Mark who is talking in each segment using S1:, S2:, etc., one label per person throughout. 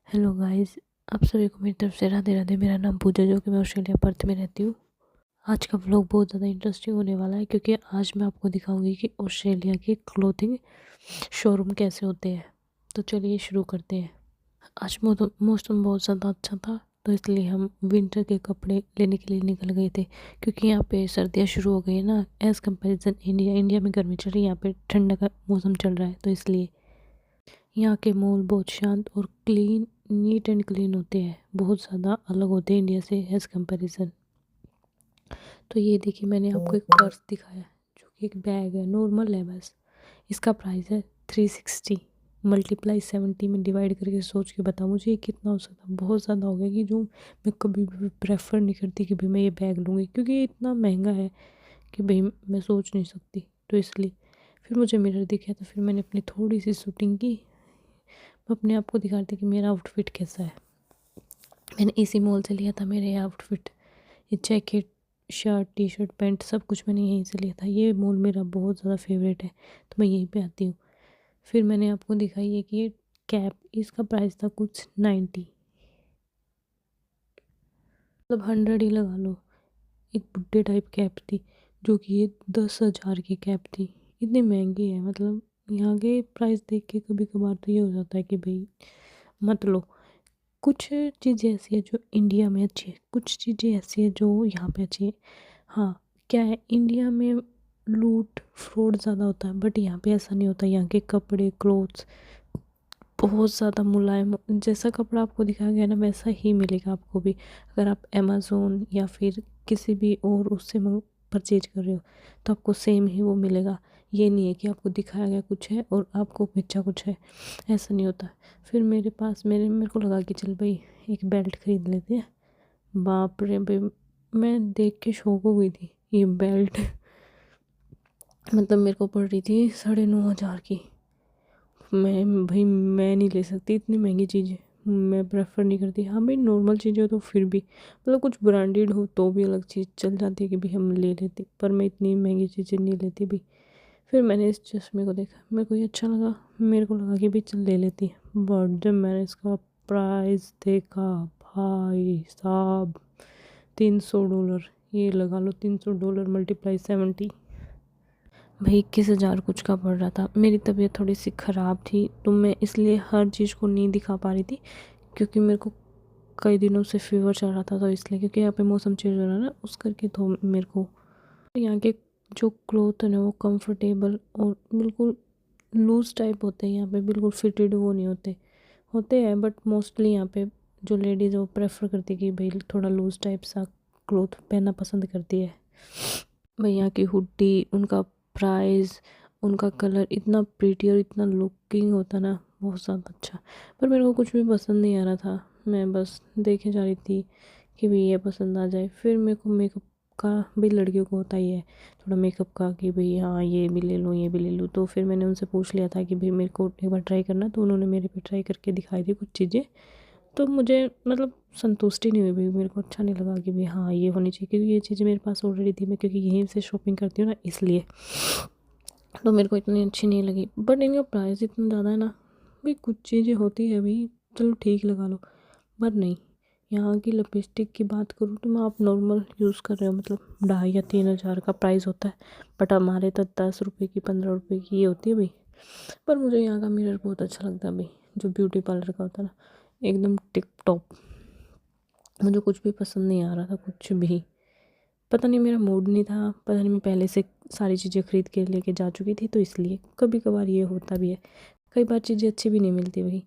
S1: Hello guys. आप सभी को मेरी तरफ से राधे राधे। मेरा नाम पूजा, जो कि मैं ऑस्ट्रेलिया पर्थ में रहती हूँ। आज का व्लॉग बहुत ज़्यादा इंटरेस्टिंग होने वाला है, क्योंकि आज मैं आपको दिखाऊंगी कि ऑस्ट्रेलिया के क्लोथिंग शोरूम कैसे होते हैं। तो चलिए शुरू करते हैं। आज मौसम बहुत ज़्यादा अच्छा था, तो इसलिए हम विंटर के कपड़े लेने के लिए निकल गए थे, क्योंकि यहाँ पे सर्दियाँ शुरू हो गई है ना। एज़ कंपेरिजन इंडिया में गर्मी चल रही है, यहाँ पे ठंडा का मौसम चल रहा है। तो इसलिए यहाँ के मॉल बहुत शांत और क्लीन, नीट एंड क्लीन होते हैं। बहुत ज़्यादा अलग होते हैं इंडिया से एज़ कंपैरिजन। तो ये देखिए, मैंने आपको एक पर्स दिखाया, जो कि एक बैग है, नॉर्मल है बस। इसका प्राइस है 360 मल्टीप्लाई 70 में डिवाइड करके सोच के बताओ मुझे ये कितना हो सकता है। बहुत ज़्यादा हो गया, कि जो मैं कभी भी प्रेफर नहीं करती कि भाई मैं ये बैग लूँगी, क्योंकि ये इतना महंगा है कि भाई मैं सोच नहीं सकती। तो इसलिए फिर मुझे मिरर दिखा, तो फिर मैंने अपनी थोड़ी सी शूटिंग की। मैं अपने आप को दिखा रही थी कि मेरा आउटफिट कैसा है। मैंने इसी मॉल से लिया था मेरे ये आउटफिट। ये jacket, shirt, T shirt, pant सब कुछ मैंने यहीं से लिया था। ये मॉल मेरा बहुत ज़्यादा फेवरेट है, तो मैं यहीं पे आती हूँ। फिर मैंने आपको दिखाई है कि ये कैप, इसका प्राइस था कुछ 90, मतलब 100 ही लगा लो। एक बुड्ढे टाइप कैप थी, जो कि ये 10,000 की कैप थी। इतनी महंगी है, मतलब यहाँ के प्राइस देख के कभी कभार तो ये हो जाता है कि भाई मत लो। कुछ चीज़ें ऐसी है जो इंडिया में अच्छी है, कुछ चीज़ें ऐसी है जो यहाँ पे अच्छी है। हाँ, क्या है, इंडिया में लूट फ्रॉड ज़्यादा होता है, बट यहाँ पे ऐसा नहीं होता। यहाँ के कपड़े, क्लोथ्स बहुत ज़्यादा मुलायम, जैसा कपड़ा आपको दिखाया गया ना वैसा ही मिलेगा आपको भी। अगर आप अमेज़ोन या फिर किसी भी और उससे परचेज कर रहे हो, तो आपको सेम ही वो मिलेगा। ये नहीं है कि आपको दिखाया गया कुछ है और आपको बेचा कुछ है, ऐसा नहीं होता। फिर मेरे को लगा कि चल भाई एक बेल्ट खरीद लेते हैं। बाप रे भाई, मैं देख के शौक हो गई थी। ये बेल्ट मतलब मेरे को पड़ रही थी 9,500 की। मैं नहीं ले सकती इतनी महंगी चीज़ें। मैं प्रेफर नहीं करती। हाँ भाई, नॉर्मल चीज़ें हो तो फिर भी, मतलब कुछ ब्रांडेड हो तो भी अलग चीज़ चल जाती है कि भाई हम ले लेते, पर मैं इतनी महंगी चीज़ें नहीं लेती भाई। फिर मैंने इस चश्मे को देखा, मेरे को ये अच्छा लगा। मेरे को लगा कि भाई चल ले लेती है। बट जब मैंने इसका प्राइस देखा, भाई साहब, $300। ये लगा लो $300 मल्टीप्लाई 70। भाई 21,000 कुछ का पड़ रहा था। मेरी तबीयत थोड़ी सी ख़राब थी, तो मैं इसलिए हर चीज़ को नहीं दिखा पा रही थी, क्योंकि मेरे को कई दिनों से फीवर चल रहा था। तो इसलिए, क्योंकि यहाँ पे मौसम चेंज हो रहा है ना, उस करके तो मेरे को यहाँ के जो क्लोथ है ना वो कंफर्टेबल और बिल्कुल लूज़ टाइप होते हैं। यहाँ पे बिल्कुल फिटेड वो नहीं होते, होते हैं बट मोस्टली यहाँ पे जो लेडीज़ है वो प्रेफर करती है कि भाई थोड़ा लूज़ टाइप सा क्लोथ पहनना पसंद करती है। भाई यहाँ की हुड्डी, उनका प्राइस, उनका कलर इतना प्रीटी और इतना लुकिंग होता ना, बहुत ज़्यादा अच्छा। पर मेरे को कुछ भी पसंद नहीं आ रहा था। मैं बस देखे जा रही थी कि भाई ये पसंद आ जाए। फिर मेरे को मेकअप का, भाई लड़कियों को होता ही है थोड़ा मेकअप का, कि भाई हाँ ये भी ले लूँ ये भी ले लूँ। तो फिर मैंने उनसे पूछ लिया था कि भाई मेरे को एक बार ट्राई करना, तो उन्होंने मेरे पे ट्राई करके दिखाई थी कुछ चीज़ें। तो मुझे मतलब संतुष्टि नहीं हुई भाई, मेरे को अच्छा नहीं लगा कि भाई हाँ ये होनी चाहिए, क्योंकि ये चीज़ें मेरे पास ऑलरेडी थी। मैं क्योंकि यहीं से शॉपिंग करती हूँ ना, इसलिए तो मेरे को इतनी अच्छी नहीं लगी। बट इनका प्राइस इतना ज़्यादा है ना, भाई कुछ चीज़ें होती है भाई, चलो ठीक लगा लो, पर नहीं। यहाँ की लिपस्टिक की बात करूँ तो मैं, आप नॉर्मल यूज़ कर रहे हो, मतलब 2,500 या 3,000 का प्राइस होता है, बट हमारे तो 10 रुपये की, 15 रुपये की ये होती है भाई। पर मुझे यहाँ का मिरर बहुत अच्छा लगता है भाई, जो ब्यूटी पार्लर का होता है ना, एकदम टिप टॉप। मुझे कुछ भी पसंद नहीं आ रहा था, कुछ भी। पता नहीं मेरा मूड नहीं था, पता नहीं मैं पहले से सारी चीज़ें खरीद के लेके जा चुकी थी, तो इसलिए कभी कभार ये होता भी है। कई बार चीज़ें अच्छी भी नहीं मिलती भाई,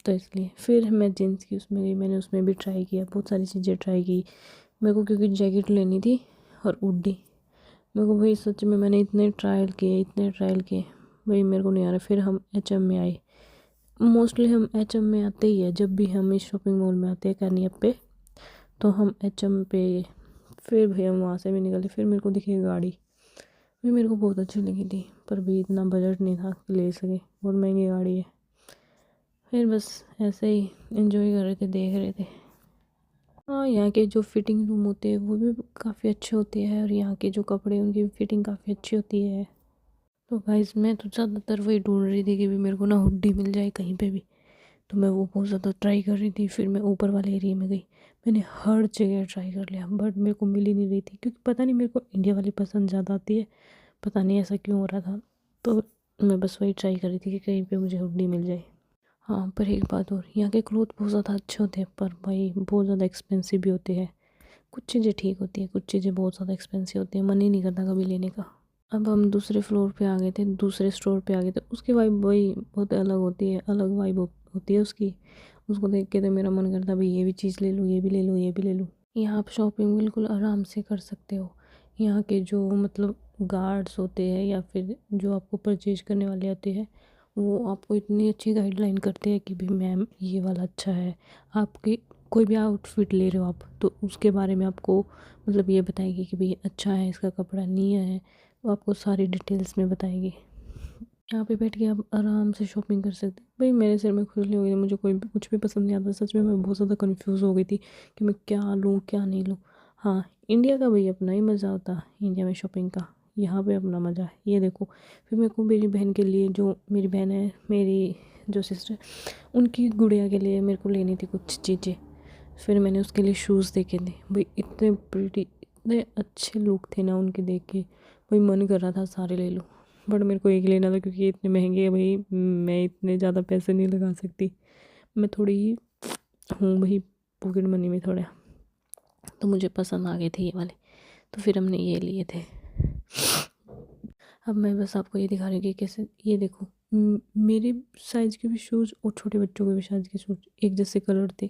S1: तो इसलिए फिर मैं जीन्स की उसमें गई। मैंने उसमें भी ट्राई किया, बहुत सारी चीज़ें ट्राई की। मेरे को क्योंकि जैकेट लेनी थी और हुडी, मेरे को भाई सच में मैंने इतने ट्रायल किए भाई, मेरे को नहीं आ रहा। फिर हम HM में आए। मोस्टली हम HM में आते ही है, जब भी हम इस शॉपिंग मॉल में आते हैं कैनियप पे, तो हम HM पे। फिर भैया हम वहाँ से भी निकले। फिर मेरे को दिखी गाड़ी, भी मेरे को बहुत अच्छी लगी थी, पर भी इतना बजट नहीं था कि ले सके, बहुत महंगी गाड़ी है। फिर बस ऐसे ही एंजॉय कर रहे थे, देख रहे थे। हाँ, यहाँ के जो फिटिंग रूम होते हैं वो भी काफ़ी अच्छे होते हैं, और यहाँ के जो कपड़े उनकी फिटिंग काफ़ी अच्छी होती है। तो गाइस, मैं तो ज़्यादातर वही ढूंढ रही थी कि भी मेरे को ना हुडी मिल जाए कहीं पे भी, तो मैं वो बहुत ज़्यादा ट्राई कर रही थी। फिर मैं ऊपर वाले एरिया में गई, मैंने हर जगह ट्राई कर लिया बट मेरे को मिल ही नहीं रही थी, क्योंकि पता नहीं मेरे को इंडिया वाली पसंद ज़्यादा आती है, पता नहीं ऐसा क्यों हो रहा था। तो मैं बस वही ट्राई कर रही थी कि कहीं पे मुझे हुडी मिल जाए। हाँ, पर एक बात और, यहाँ के क्लोथ बहुत ज़्यादा अच्छे होते हैं पर भाई बहुत ज़्यादा एक्सपेंसिव भी होते हैं। कुछ चीज़ें ठीक होती हैं, कुछ चीज़ें बहुत ज़्यादा एक्सपेंसिव होती हैं, मन ही नहीं करता कभी लेने का। अब हम दूसरे फ्लोर पे आ गए थे, दूसरे स्टोर पे आ गए थे, उसकी वाइब वही बहुत अलग होती है, अलग वाइब होती है उसकी। उसको देख के तो मेरा मन करता भाई ये भी चीज़ ले लूँ, ये भी ले लूँ, ये भी ले लूँ। यहाँ आप शॉपिंग बिल्कुल आराम से कर सकते हो। यहाँ के जो मतलब गार्ड्स होते हैं या फिर जो आपको परचेज करने वाले होते हैं, वो आपको इतनी अच्छी गाइडलाइन करते हैं कि भाई मैम ये वाला अच्छा है। आपके कोई भी आउटफिट ले रहे हो आप, तो उसके बारे में आपको मतलब ये बताएगी कि भाई अच्छा है, इसका कपड़ा नहीं है, वो आपको सारी डिटेल्स में बताएगी। यहाँ पे बैठ के आप आराम से शॉपिंग कर सकते हैं। भाई मेरे सिर में खुजली हो गई थी, मुझे कोई भी कुछ भी पसंद नहीं आता, सच में मैं बहुत ज़्यादा कंफ्यूज हो गई थी कि मैं क्या लूँ क्या नहीं लूँ। हाँ, इंडिया का भाई अपना ही मज़ा होता है, इंडिया में शॉपिंग का यहाँ पे अपना मज़ा है। ये देखो, फिर मेरे को मेरी बहन के लिए, जो मेरी बहन है, मेरी जो सिस्टर, उनकी गुड़िया के लिए मेरे को लेनी थी कुछ चीज़ें। फिर मैंने उसके लिए शूज़ देखे थे भाई, इतने प्रिटी, इतने अच्छे लुक थे ना उनके देख के, भाई मन कर रहा था सारे ले लूँ। बट मेरे को एक लेना था क्योंकि ये इतने महंगे हैं भाई, मैं इतने ज़्यादा पैसे नहीं लगा सकती। मैं थोड़ी हूँ भाई पॉकेट मनी में थोड़ा, तो मुझे पसंद आ गए थे ये वाले, तो फिर हमने ये लिए थे। अब मैं बस आपको ये दिखा रही हूँ कि कैसे, ये देखो मेरे साइज़ के भी शूज़ और छोटे बच्चों के भी साइज़ के शूज़ एक जैसे कलर थे।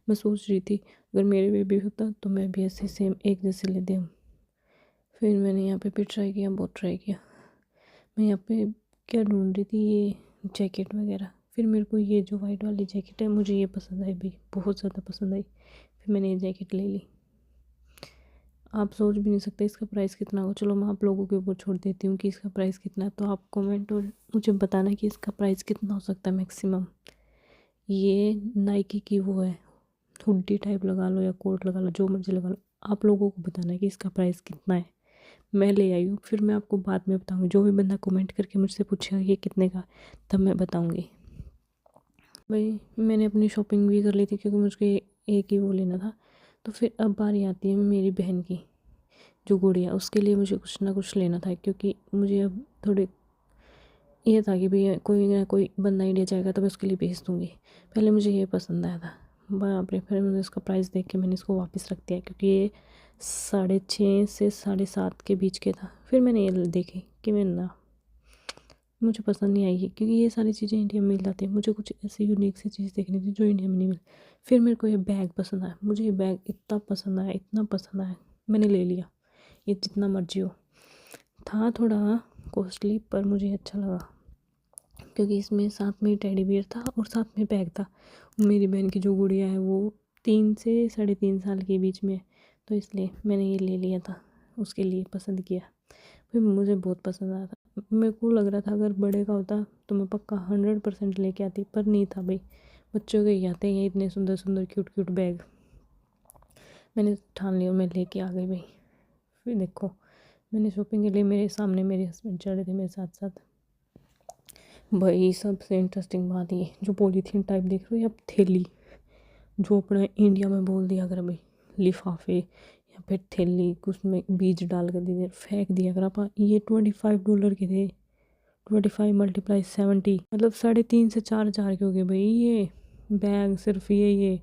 S1: मैं सोच रही थी अगर मेरे बेबी होता तो मैं भी ऐसे सेम एक जैसे लेते हूँ। फिर मैंने यहाँ पे भी ट्राई किया, बहुत ट्राई किया। मैं यहाँ पे क्या ढूंढ रही थी, ये जैकेट वगैरह। फिर मेरे को ये जो वाइट वाली जैकेट है, मुझे ये पसंद आई भाई, बहुत ज़्यादा पसंद आई। फिर मैंने ये जैकेट ले ली। आप सोच भी नहीं सकते इसका प्राइस कितना हो। चलो मैं आप लोगों के ऊपर छोड़ देती हूँ कि इसका प्राइस कितना है, तो आप कमेंट और मुझे बताना कि इसका प्राइस कितना हो सकता है मैक्सिमम। ये नाइकी की वो है, हुडी टाइप लगा लो या कोट लगा लो, जो मर्जी लगा लो, आप लोगों को बताना है कि इसका प्राइस कितना है। मैं ले आई हूँ, फिर मैं आपको बाद में बताऊँगी। जो भी बंदा कमेंट करके मुझसे पूछेगा ये कितने का, तब मैं बताऊँगी। भाई मैंने अपनी शॉपिंग भी कर ली थी क्योंकि मुझे एक ही वो लेना था। तो फिर अब बारी आती है मेरी बहन की, जो गुड़िया, उसके लिए मुझे कुछ ना कुछ लेना था, क्योंकि मुझे अब थोड़े ये था कि भैया कोई ना कोई बंदा इंडिया जाएगा तो मैं उसके लिए भेज दूँगी। पहले मुझे ये पसंद आया था, बाप रे, फिर मैंने इसका प्राइस देख के मैंने इसको वापस रख दिया, क्योंकि ये 6.5 से 7.5 के बीच के था। फिर मैंने ये देखी कि मैं ना, मुझे पसंद नहीं आई, क्योंकि ये सारी चीज़ें इंडिया में मिल जाती है, मुझे कुछ ऐसी यूनिक सी चीज़ देखनी थी जो इंडिया में नहीं मिली। फिर मेरे को ये बैग पसंद आया, मुझे ये बैग इतना पसंद आया, इतना पसंद आया, मैंने ले लिया। ये जितना मर्जी हो, था थोड़ा कॉस्टली पर मुझे अच्छा लगा, क्योंकि इसमें साथ में टेडी बियर था और साथ में बैग था। मेरी बहन की जो गुड़िया है वो 3 से 3.5 साल के बीच में है, तो इसलिए मैंने ये ले लिया था, उसके लिए पसंद किया। फिर मुझे बहुत पसंद आया था, मेरे को लग रहा था अगर बड़े का होता तो मैं पक्का 100% लेके आती, पर नहीं था भाई, बच्चों के ही आते हैं इतने सुंदर सुंदर क्यूट क्यूट बैग। मैंने ठान लिया, मैं लेके आ गई भाई। फिर देखो, मैंने शॉपिंग के लिए, मेरे सामने मेरे हस्बैंड चढ़े थे मेरे साथ साथ। भाई सबसे इंटरेस्टिंग बात ये, जो पॉलीथीन टाइप देख रहे हो या थैली, जो अपने इंडिया में बोल दिया अगर भाई लिफाफे या फिर थैली, उसमें बीज डाल कर दे फेंक दिया अगर आप, ये $25 के थे। 25 × 70, मतलब 3.5 से 4 हज़ार के हो गए भाई ये बैग, सिर्फ ये।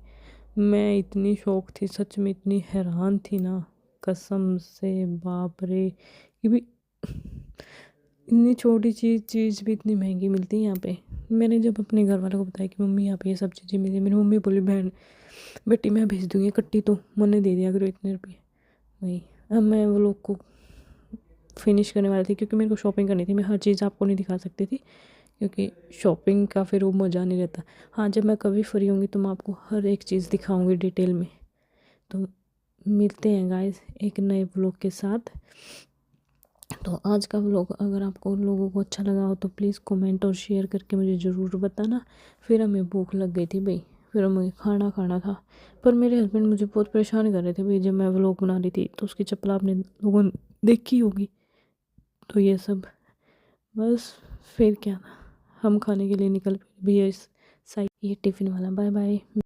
S1: मैं इतनी शौक थी, सच में इतनी हैरान थी ना, कसम से बाप रे, कि भी इतनी छोटी चीज़ भी इतनी महंगी मिलती है यहाँ पे। मैंने जब अपने घर वालों को बताया कि मम्मी यहाँ पे ये सब चीज़ें मिली, मेरी मम्मी बोली बहन बेटी मैं भेज दूँगी कट्टी, तो मैंने दे दिया करो इतने रुपये। वही, अब मैं वो लोग को फिनिश करने वाली थी, क्योंकि मेरे को शॉपिंग करनी थी। मैं हर चीज़ आपको नहीं दिखा सकती थी, क्योंकि शॉपिंग का फिर वो मज़ा नहीं रहता। हाँ, जब मैं कभी फ्री होंगी तो मैं आपको हर एक चीज़ दिखाऊंगी डिटेल में। तो मिलते हैं गाइस एक नए व्लॉग के साथ। तो आज का व्लॉग अगर आपको लोगों को अच्छा लगा हो तो प्लीज़ कमेंट और शेयर करके मुझे ज़रूर बताना। फिर हमें भूख लग गई थी भाई, फिर हमें खाना खाना था, पर मेरे हस्बैंड मुझे बहुत परेशान कर रहे थे भाई, जब मैं व्लॉग बना रही थी तो उसकी चप्पल आपने लोगों ने देखी होगी। तो ये सब बस, फिर क्या ना, हम खाने के लिए निकल पड़े भैया इस साइड। ये टिफ़िन वाला। Bye bye.